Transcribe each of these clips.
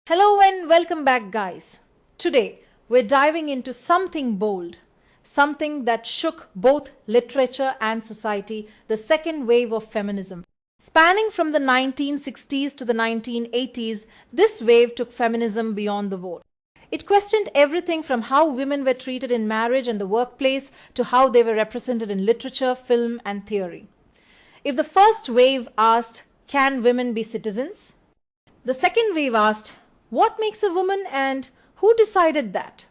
Hello and welcome back, guys. Today, we're diving into something bold, something that shook both literature and society, the second wave of feminism. Spanning from the 1960s to the 1980s, this wave took feminism beyond the vote. It questioned everything from how women were treated in marriage and the workplace to how they were represented in literature, film, and theory. If the first wave asked, "Can women be citizens?" the second wave asked, "What makes a woman and who decided that?"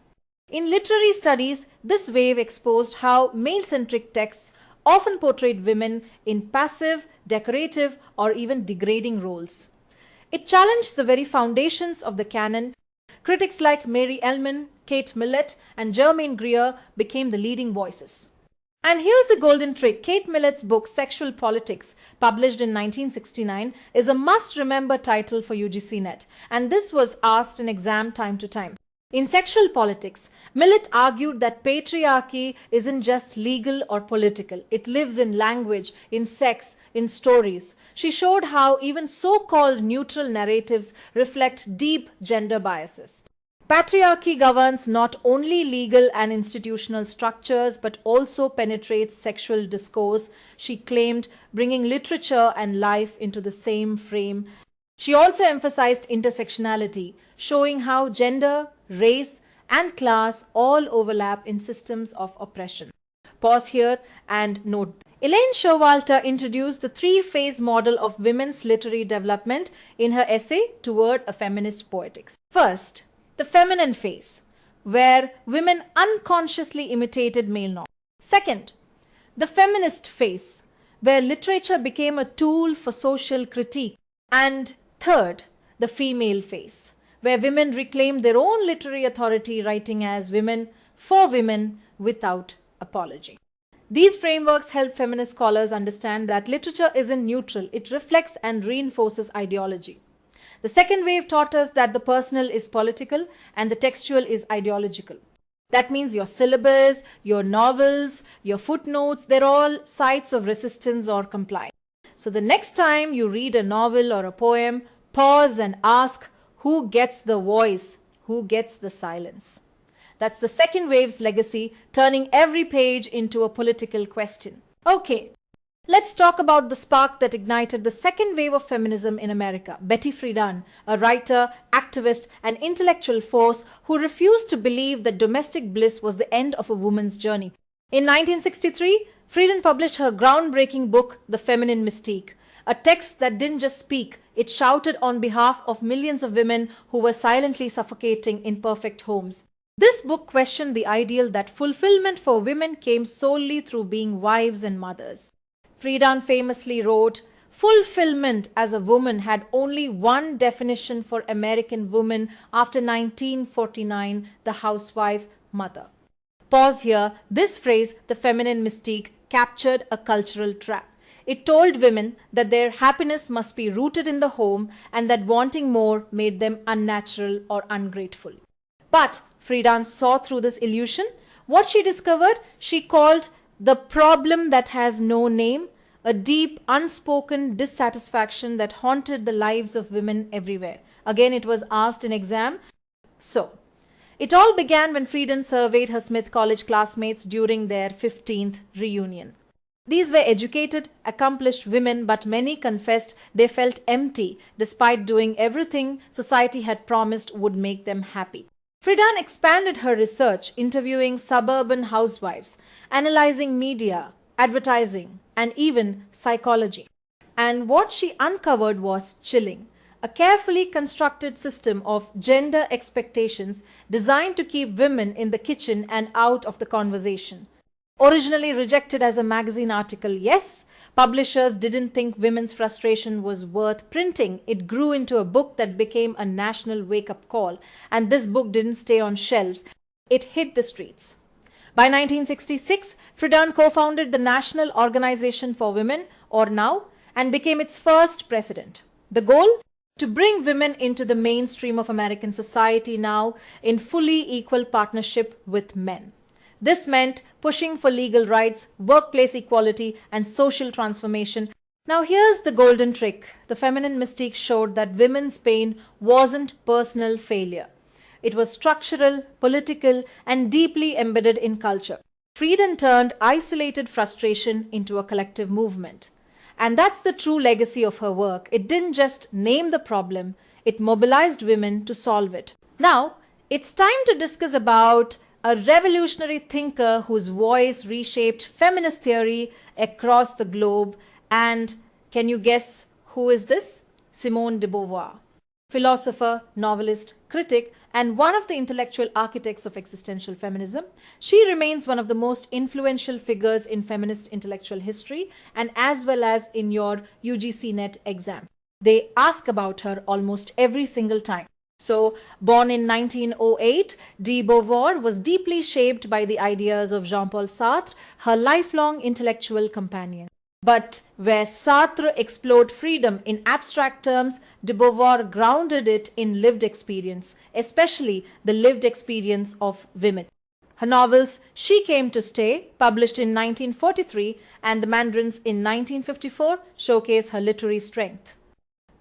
In literary studies, this wave exposed how male-centric texts often portrayed women in passive, decorative, or even degrading roles. It challenged the very foundations of the canon. Critics like Mary Ellman, Kate Millett, and Germaine Greer became the leading voices. And here's the golden trick. Kate Millett's book Sexual Politics, published in 1969, is a must-remember title for UGC NET, and this was asked in exam time to time. In Sexual Politics, Millett argued that patriarchy isn't just legal or political. It lives in language, in sex, in stories. She showed how even so-called neutral narratives reflect deep gender biases. Patriarchy governs not only legal and institutional structures but also penetrates sexual discourse, she claimed, bringing literature and life into the same frame. She also emphasized intersectionality, showing how gender, race, and class all overlap in systems of oppression. Pause here and note. Elaine Showalter introduced the three-phase model of women's literary development in her essay Toward a Feminist Poetics. First, the feminine phase, where women unconsciously imitated male norms. Second, the feminist phase, where literature became a tool for social critique. And third, the female phase, where women reclaimed their own literary authority, writing as women for women without apology. These frameworks help feminist scholars understand that literature isn't neutral, it reflects and reinforces ideology. The second wave taught us that the personal is political and the textual is ideological. That means your syllabus, your novels, your footnotes, they're all sites of resistance or compliance. So the next time you read a novel or a poem, pause and ask, who gets the voice? Who gets the silence? That's the second wave's legacy, turning every page into a political question. Okay. Let's talk about the spark that ignited the second wave of feminism in America. Betty Friedan, a writer, activist, and intellectual force who refused to believe that domestic bliss was the end of a woman's journey. In 1963, Friedan published her groundbreaking book, The Feminine Mystique, a text that didn't just speak, it shouted on behalf of millions of women who were silently suffocating in perfect homes. This book questioned the ideal that fulfillment for women came solely through being wives and mothers. Friedan famously wrote, "Fulfillment as a woman had only one definition for American women after 1949, the housewife, mother." Pause here. This phrase, the feminine mystique, captured a cultural trap. It told women that their happiness must be rooted in the home and that wanting more made them unnatural or ungrateful. But Friedan saw through this illusion. What she discovered, she called the problem that has no name, a deep, unspoken dissatisfaction that haunted the lives of women everywhere. Again, it was asked in exam. So, it all began when Friedan surveyed her Smith College classmates during their 15th reunion. These were educated, accomplished women, but many confessed they felt empty despite doing everything society had promised would make them happy. Friedan expanded her research, interviewing suburban housewives, analyzing media, advertising, and even psychology. And what she uncovered was chilling. A carefully constructed system of gender expectations designed to keep women in the kitchen and out of the conversation. Originally rejected as a magazine article, yes, publishers didn't think women's frustration was worth printing. It grew into a book that became a national wake-up call. And this book didn't stay on shelves. It hit the streets. By 1966, Friedan co-founded the National Organization for Women, or NOW, and became its first president. The goal? To bring women into the mainstream of American society now in fully equal partnership with men. This meant pushing for legal rights, workplace equality, and social transformation. Now here's the golden trick. The feminine mystique showed that women's pain wasn't personal failure. It was structural, political, and deeply embedded in culture. Friedan turned isolated frustration into a collective movement. And that's the true legacy of her work. It didn't just name the problem, it mobilized women to solve it. Now, it's time to discuss about a revolutionary thinker whose voice reshaped feminist theory across the globe. And can you guess who is this? Simone de Beauvoir. Philosopher, novelist, critic, and one of the intellectual architects of existential feminism. She remains one of the most influential figures in feminist intellectual history and as well as in your UGC NET exam. They ask about her almost every single time. So, born in 1908, de Beauvoir was deeply shaped by the ideas of Jean-Paul Sartre, her lifelong intellectual companion. But where Sartre explored freedom in abstract terms, de Beauvoir grounded it in lived experience, especially the lived experience of women. Her novels She Came to Stay, published in 1943, and The Mandarins in 1954, showcase her literary strength.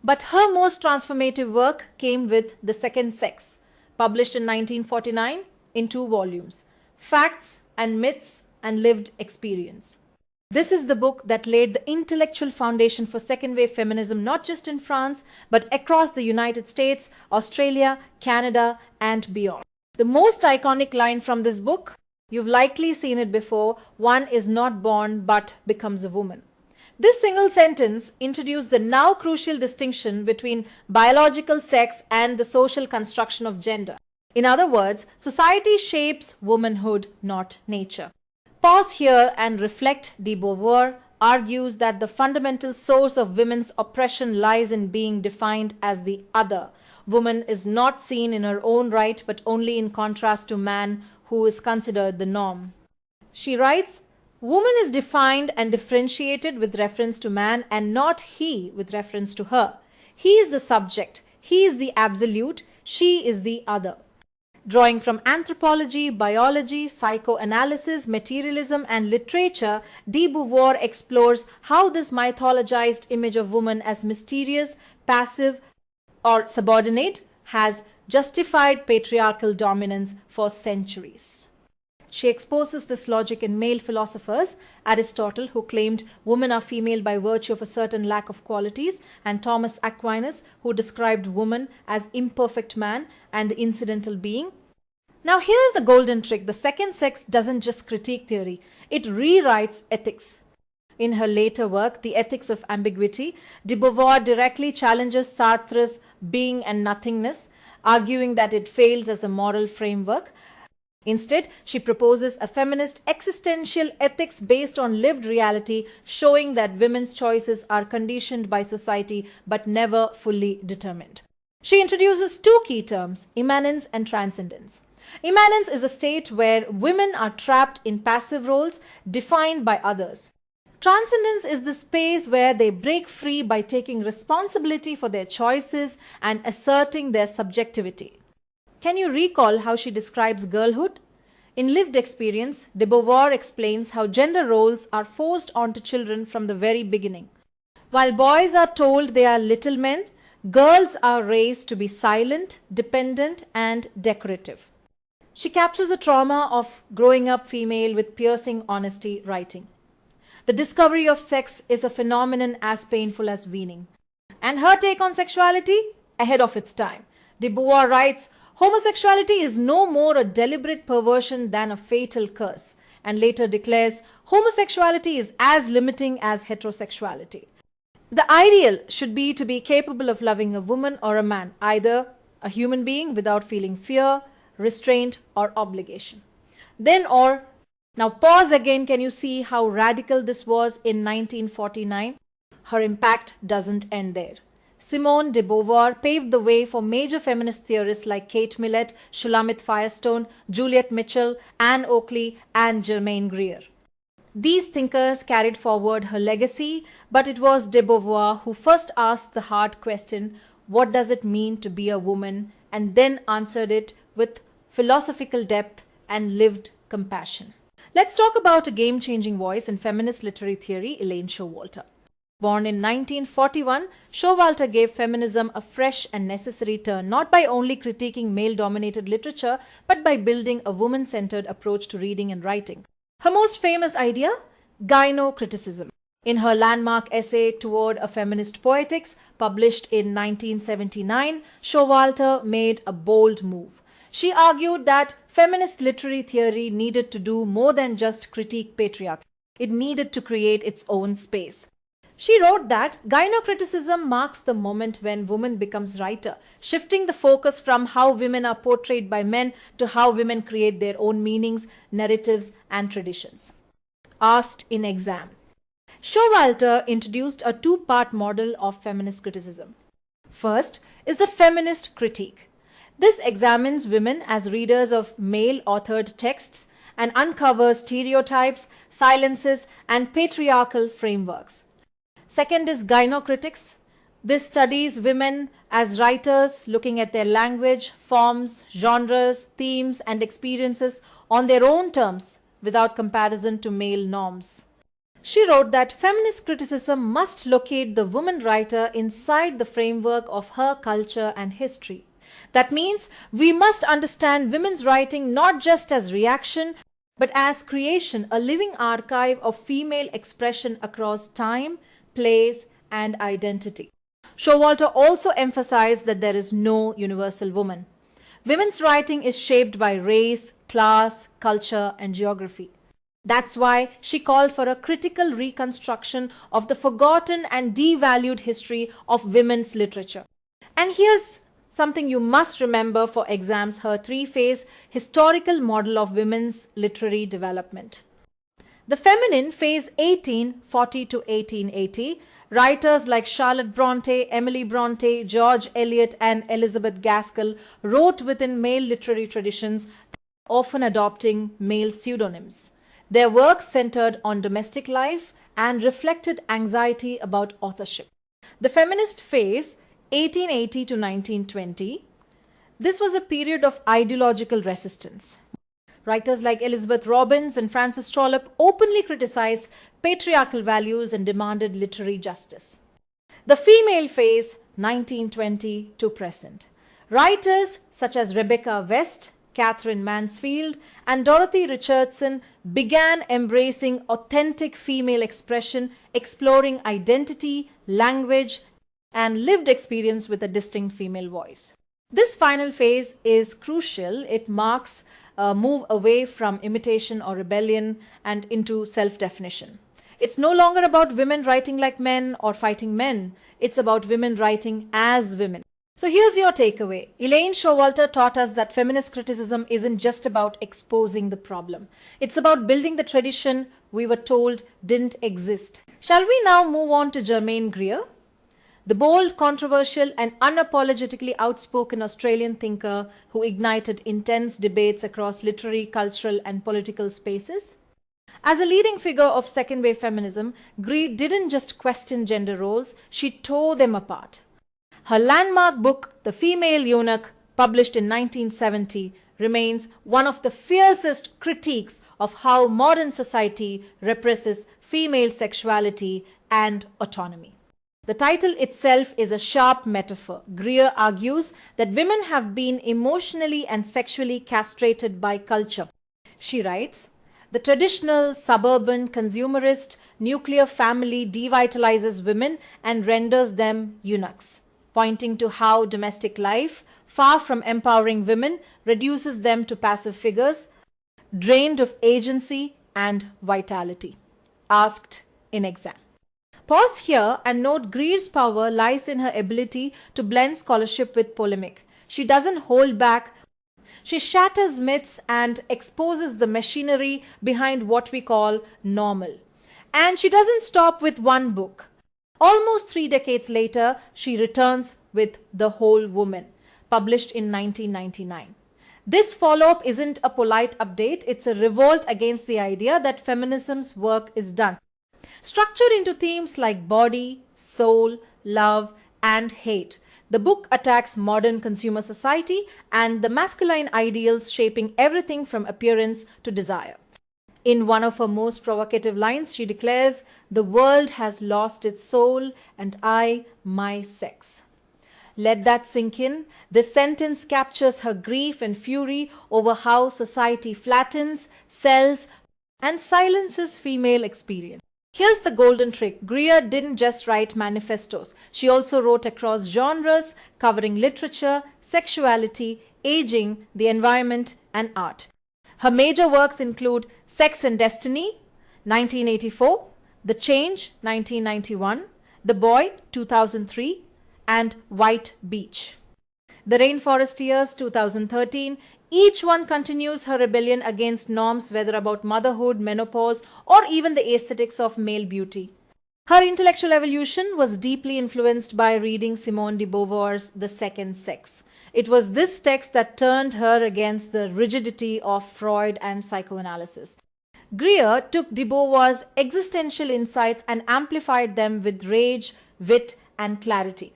But her most transformative work came with The Second Sex, published in 1949 in 2 volumes, Facts and Myths and Lived Experience. This is the book that laid the intellectual foundation for second-wave feminism not just in France, but across the United States, Australia, Canada, and beyond. The most iconic line from this book, you've likely seen it before, one is not born but becomes a woman. This single sentence introduced the now crucial distinction between biological sex and the social construction of gender. In other words, society shapes womanhood, not nature. Pause here and reflect. De Beauvoir argues that the fundamental source of women's oppression lies in being defined as the other. Woman is not seen in her own right but only in contrast to man, who is considered the norm. She writes, woman is defined and differentiated with reference to man and not he with reference to her. He is the subject, he is the absolute, she is the other. Drawing from anthropology, biology, psychoanalysis, materialism, and literature, de Beauvoir explores how this mythologized image of woman as mysterious, passive, or subordinate has justified patriarchal dominance for centuries. She exposes this logic in male philosophers, Aristotle, who claimed women are female by virtue of a certain lack of qualities, and Thomas Aquinas, who described woman as imperfect man and the incidental being. Now here's the golden trick. The second sex doesn't just critique theory, it rewrites ethics. In her later work, The Ethics of Ambiguity, de Beauvoir directly challenges Sartre's being and nothingness, arguing that it fails as a moral framework. Instead, she proposes a feminist existential ethics based on lived reality, showing that women's choices are conditioned by society but never fully determined. She introduces 2 key terms, immanence and transcendence. Immanence is a state where women are trapped in passive roles defined by others. Transcendence is the space where they break free by taking responsibility for their choices and asserting their subjectivity. Can you recall how she describes girlhood? In lived experience, de Beauvoir explains how gender roles are forced onto children from the very beginning. While boys are told they are little men, girls are raised to be silent, dependent, and decorative. She captures the trauma of growing up female with piercing honesty, writing, "The discovery of sex is a phenomenon as painful as weaning." And her take on sexuality? Ahead of its time. De Beauvoir writes, "Homosexuality is no more a deliberate perversion than a fatal curse," and later declares, "Homosexuality is as limiting as heterosexuality." The ideal should be to be capable of loving a woman or a man, either a human being without feeling fear, restraint, or obligation. Now pause again. Can you see how radical this was in 1949? Her impact doesn't end there. Simone de Beauvoir paved the way for major feminist theorists like Kate Millett, Shulamit Firestone, Juliet Mitchell, Anne Oakley, and Germaine Greer. These thinkers carried forward her legacy, but it was de Beauvoir who first asked the hard question, what does it mean to be a woman, and then answered it with philosophical depth and lived compassion. Let's talk about a game-changing voice in feminist literary theory, Elaine Showalter. Born in 1941, Showalter gave feminism a fresh and necessary turn, not by only critiquing male-dominated literature, but by building a woman-centered approach to reading and writing. Her most famous idea? Gynocriticism. In her landmark essay Toward a Feminist Poetics, published in 1979, Showalter made a bold move. She argued that feminist literary theory needed to do more than just critique patriarchy. It needed to create its own space. She wrote that gynocriticism marks the moment when woman becomes writer, shifting the focus from how women are portrayed by men to how women create their own meanings, narratives, and traditions. Asked in exam. Showalter introduced a two-part model of feminist criticism. First is the feminist critique. This examines women as readers of male-authored texts and uncovers stereotypes, silences, and patriarchal frameworks. Second is gynocritics. This studies women as writers, looking at their language, forms, genres, themes, and experiences on their own terms without comparison to male norms. She wrote that feminist criticism must locate the woman writer inside the framework of her culture and history. That means we must understand women's writing not just as reaction, but as creation, a living archive of female expression across time, place, and identity. Showalter also emphasized that there is no universal woman. Women's writing is shaped by race, class, culture, and geography. That's why she called for a critical reconstruction of the forgotten and devalued history of women's literature. And here's something you must remember for exams: her three-phase historical model of women's literary development. The Feminine, phase 1840 to 1880, writers like Charlotte Bronte, Emily Bronte, George Eliot, and Elizabeth Gaskell wrote within male literary traditions, often adopting male pseudonyms. Their work centered on domestic life and reflected anxiety about authorship. The feminist phase, 1880 to 1920, this was a period of ideological resistance. Writers like Elizabeth Robbins and Frances Trollope openly criticized patriarchal values and demanded literary justice. The female phase, 1920 to present. Writers such as Rebecca West, Catherine Mansfield, and Dorothy Richardson began embracing authentic female expression, exploring identity, language, and lived experience with a distinct female voice. This final phase is crucial. It marks a move away from imitation or rebellion and into self-definition. It's no longer about women writing like men or fighting men. It's about women writing as women. So here's your takeaway. Elaine Showalter taught us that feminist criticism isn't just about exposing the problem. It's about building the tradition we were told didn't exist. Shall we now move on to Germaine Greer? The bold, controversial, and unapologetically outspoken Australian thinker who ignited intense debates across literary, cultural, and political spaces. As a leading figure of second-wave feminism, Greer didn't just question gender roles, she tore them apart. Her landmark book, The Female Eunuch, published in 1970, remains one of the fiercest critiques of how modern society represses female sexuality and autonomy. The title itself is a sharp metaphor. Greer argues that women have been emotionally and sexually castrated by culture. She writes, "The traditional, suburban, consumerist, nuclear family devitalizes women and renders them eunuchs, pointing to how domestic life, far from empowering women, reduces them to passive figures, drained of agency and vitality." Asked in exam. Pause here and note Greer's power lies in her ability to blend scholarship with polemic. She doesn't hold back. She shatters myths and exposes the machinery behind what we call normal. And she doesn't stop with one book. Almost 3 decades later, she returns with The Whole Woman, published in 1999. This follow-up isn't a polite update, it's a revolt against the idea that feminism's work is done. Structured into themes like body, soul, love, and hate, the book attacks modern consumer society and the masculine ideals shaping everything from appearance to desire. In one of her most provocative lines, she declares, "The world has lost its soul and I, my sex." Let that sink in. This sentence captures her grief and fury over how society flattens, sells, and silences female experience. Here's the golden trick. Greer didn't just write manifestos. She also wrote across genres, covering literature, sexuality, aging, the environment, and art. Her major works include Sex and Destiny, 1984, The Change, 1991, The Boy, 2003, and White Beach. The Rainforest Years, 2013, each one continues her rebellion against norms, whether about motherhood, menopause, or even the aesthetics of male beauty. Her intellectual evolution was deeply influenced by reading Simone de Beauvoir's The Second Sex. It was this text that turned her against the rigidity of Freud and psychoanalysis. Greer took de Beauvoir's existential insights and amplified them with rage, wit, and clarity.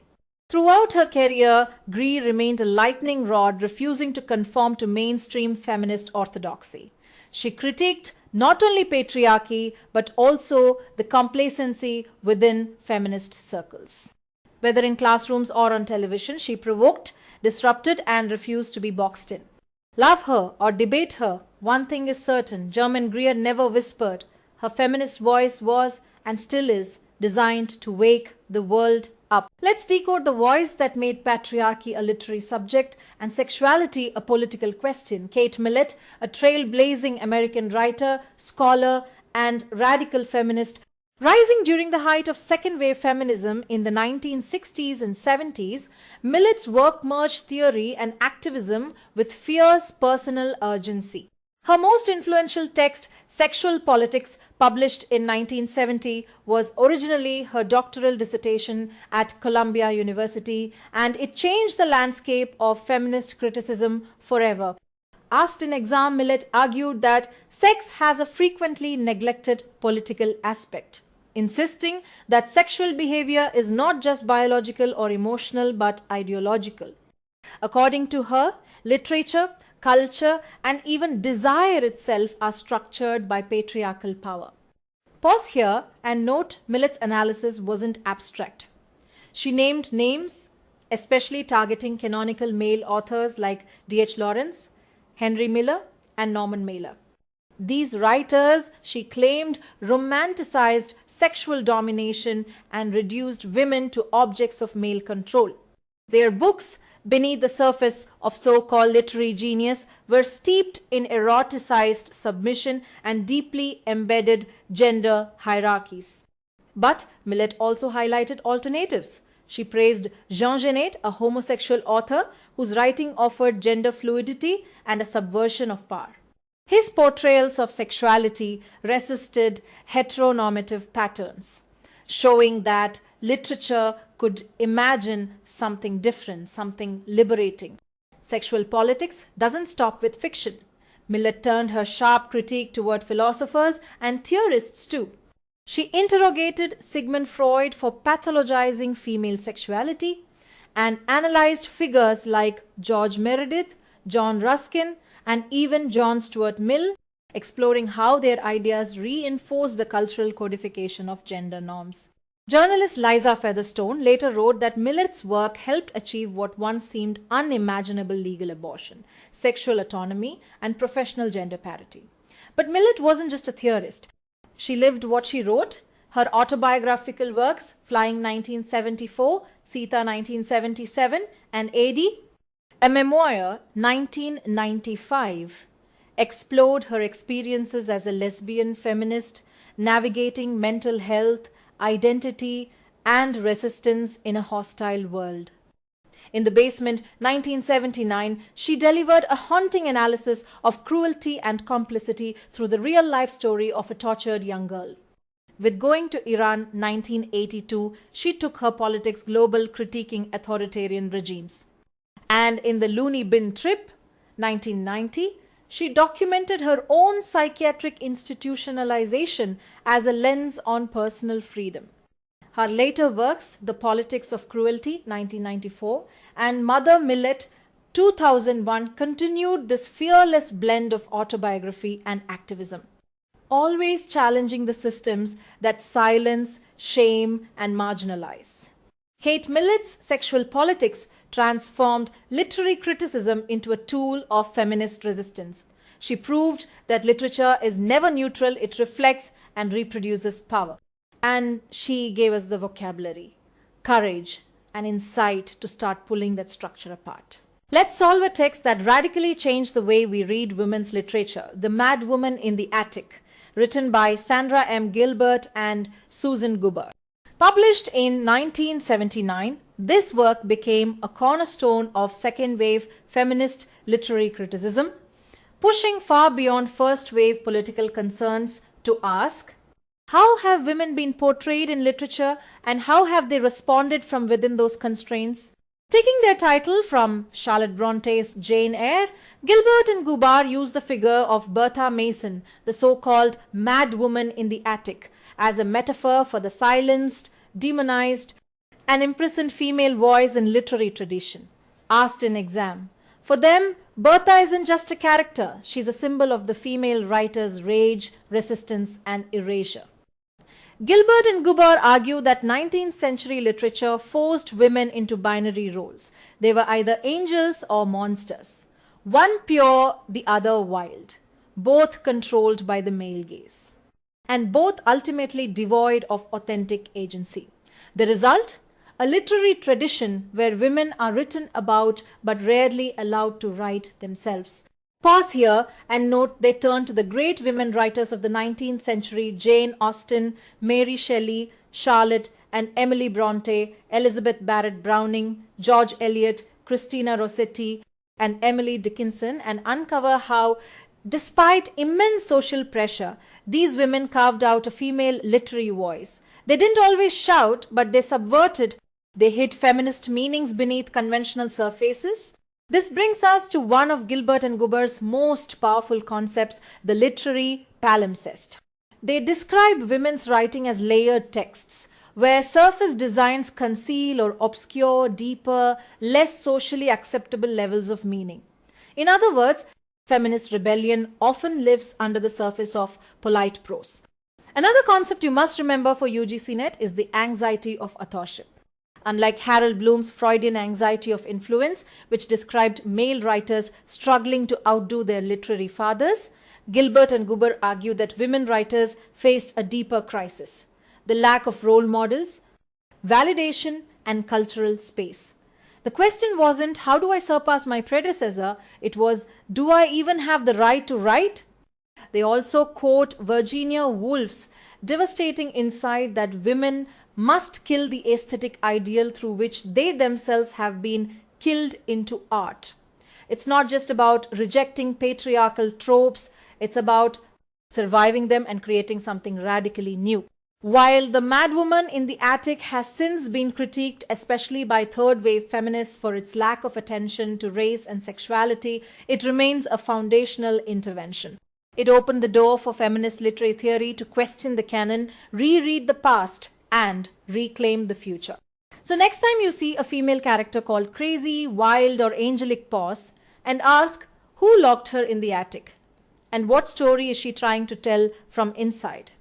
Throughout her career, Greer remained a lightning rod, refusing to conform to mainstream feminist orthodoxy. She critiqued not only patriarchy, but also the complacency within feminist circles. Whether in classrooms or on television, she provoked, disrupted, and refused to be boxed in. Love her or debate her, one thing is certain, German Greer never whispered. Her feminist voice was, and still is, designed to wake the world up. Let's decode the voice that made patriarchy a literary subject and sexuality a political question. Kate Millett, a trailblazing American writer, scholar, and radical feminist, rising during the height of second-wave feminism in the 1960s and 70s, Millett's work merged theory and activism with fierce personal urgency. Her most influential text, Sexual Politics, published in 1970, was originally her doctoral dissertation at Columbia University, and it changed the landscape of feminist criticism forever. Asked in exam, Millett argued that sex has a frequently neglected political aspect, insisting that sexual behavior is not just biological or emotional but ideological. According to her, literature, culture, and even desire itself are structured by patriarchal power. Pause here and note Millett's analysis wasn't abstract. She named names, especially targeting canonical male authors like D.H. Lawrence, Henry Miller, and Norman Mailer. These writers, she claimed, romanticized sexual domination and reduced women to objects of male control. Their books, beneath the surface of so-called literary genius, were steeped in eroticized submission and deeply embedded gender hierarchies. But Millett also highlighted alternatives. She praised Jean Genet, a homosexual author whose writing offered gender fluidity and a subversion of power. His portrayals of sexuality resisted heteronormative patterns, showing that literature could imagine something different, something liberating. Sexual Politics doesn't stop with fiction. Millett turned her sharp critique toward philosophers and theorists too. She interrogated Sigmund Freud for pathologizing female sexuality and analyzed figures like George Meredith, John Ruskin, and even John Stuart Mill, exploring how their ideas reinforce the cultural codification of gender norms. Journalist Liza Featherstone later wrote that Millett's work helped achieve what once seemed unimaginable legal abortion, sexual autonomy, and professional gender parity. But Millett wasn't just a theorist. She lived what she wrote. Her autobiographical works, Flying 1974, Sita 1977, and AD, a memoir, 1995, explored her experiences as a lesbian feminist, navigating mental health, identity, and resistance in a hostile world. In The Basement, 1979, she delivered a haunting analysis of cruelty and complicity through the real-life story of a tortured young girl. With Going to Iran, 1982, she took her politics global, critiquing authoritarian regimes. And in The Looney Bin Trip, 1990, she documented her own psychiatric institutionalization as a lens on personal freedom. Her later works, The Politics of Cruelty, 1994, and Mother Millet, 2001, continued this fearless blend of autobiography and activism. always challenging the systems that silence, shame, and marginalize. Kate Millett's Sexual Politics transformed literary criticism into a tool of feminist resistance. She proved that literature is never neutral, it reflects and reproduces power. And she gave us the vocabulary, courage, and insight to start pulling that structure apart. Let's solve a text that radically changed the way we read women's literature, The Madwoman in the Attic, written by Sandra M. Gilbert and Susan Gubar. Published in 1979, this work became a cornerstone of second-wave feminist literary criticism, pushing far beyond first-wave political concerns to ask, how have women been portrayed in literature and how have they responded from within those constraints? Taking their title from Charlotte Bronte's Jane Eyre, Gilbert and Gubar use the figure of Bertha Mason, the so-called Madwoman in the Attic, as a metaphor for the silenced, demonized, and imprisoned female voice in literary tradition. Asked in exam, for them, Bertha isn't just a character, she's a symbol of the female writer's rage, resistance, and erasure. Gilbert and Gubar argue that 19th century literature forced women into binary roles. They were either angels or monsters, one pure, the other wild, both controlled by the male gaze, and both ultimately devoid of authentic agency. The result? A literary tradition where women are written about but rarely allowed to write themselves. Pause here and note they turn to the great women writers of the 19th century, Jane Austen, Mary Shelley, Charlotte and Emily Bronte, Elizabeth Barrett Browning, George Eliot, Christina Rossetti and Emily Dickinson, and uncover how, despite immense social pressure, these women carved out a female literary voice. They didn't always shout, but they subverted. They hid feminist meanings beneath conventional surfaces. This brings us to one of Gilbert and Gubar's most powerful concepts, the literary palimpsest. They describe women's writing as layered texts, where surface designs conceal or obscure deeper, less socially acceptable levels of meaning. In other words, feminist rebellion often lives under the surface of polite prose. Another concept you must remember for UGC NET is the anxiety of authorship. Unlike Harold Bloom's Freudian anxiety of influence, which described male writers struggling to outdo their literary fathers, Gilbert and Gubar argue that women writers faced a deeper crisis: the lack of role models, validation, and cultural space. The question wasn't, how do I surpass my predecessor? It was, do I even have the right to write? They also quote Virginia Woolf's devastating insight that women must kill the aesthetic ideal through which they themselves have been killed into art. It's not just about rejecting patriarchal tropes, it's about surviving them and creating something radically new. While The Madwoman in the Attic has since been critiqued, especially by third-wave feminists, for its lack of attention to race and sexuality, it remains a foundational intervention. It opened the door for feminist literary theory to question the canon, reread the past, and reclaim the future. So next time you see a female character called crazy, wild, or angelic, pause and ask, who locked her in the attic? And what story is she trying to tell from inside?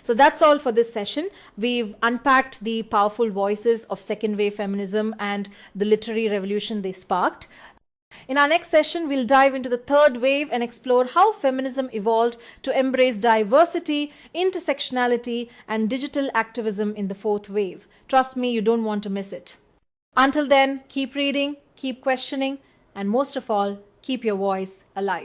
So that's all for this session. We've unpacked the powerful voices of second-wave feminism and the literary revolution they sparked. In our next session, we'll dive into the third wave and explore how feminism evolved to embrace diversity, intersectionality, and digital activism in the fourth wave. Trust me, you don't want to miss it. Until then, keep reading, keep questioning, and most of all, keep your voice alive.